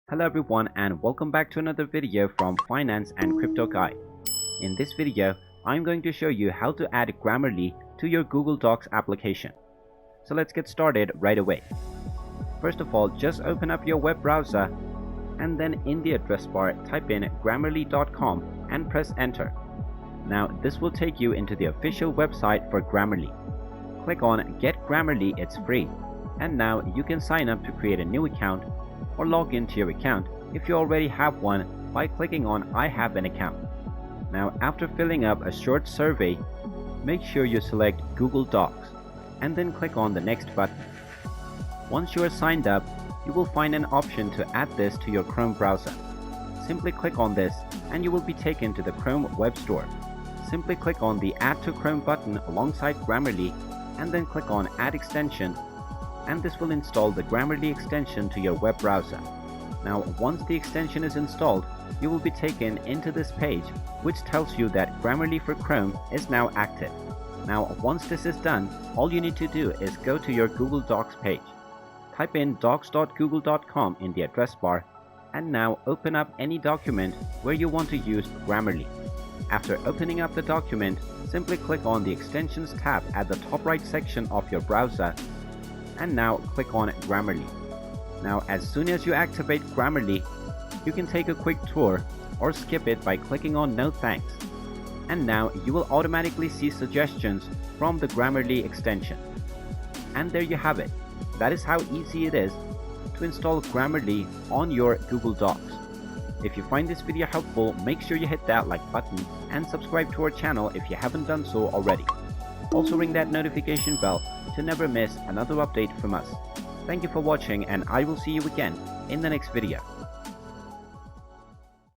Hello everyone and welcome back to another video from Finance and Crypto Guy. In this video, I'm going to show you how to add Grammarly to your Google Docs application. So let's get started right away. First of all, just open up your web browser and then in the address bar type in grammarly.com and press enter. Now this will take you into the official website for Grammarly. Click on Get Grammarly, it's free. And now you can sign up to create a new account or log into your account if you already have one by clicking on I have an account. Now after filling up a short survey, make sure you select Google Docs and then click on the next button. Once you are signed up, you will find an option to add this to your Chrome browser. Simply click on this and you will be taken to the Chrome web store. Simply click on the Add to Chrome button alongside Grammarly and then click on Add Extension, and this will install the Grammarly extension to your web browser. Now once the extension is installed, you will be taken into this page which tells you that Grammarly for Chrome is now active. Now once this is done, all you need to do is go to your Google Docs page. Type in docs.google.com in the address bar and now open up any document where you want to use Grammarly. After opening up the document, simply click on the Extensions tab at the top right section of your browser and now click on Grammarly. Now as soon as you activate Grammarly, you can take a quick tour or skip it by clicking on No Thanks. And now you will automatically see suggestions from the Grammarly extension. And there you have it. That is how easy it is to install Grammarly on your Google Docs. If you find this video helpful, make sure you hit that like button and subscribe to our channel if you haven't done so already. Also ring that notification bell to never miss another update from us. Thank you for watching and I will see you again in the next video.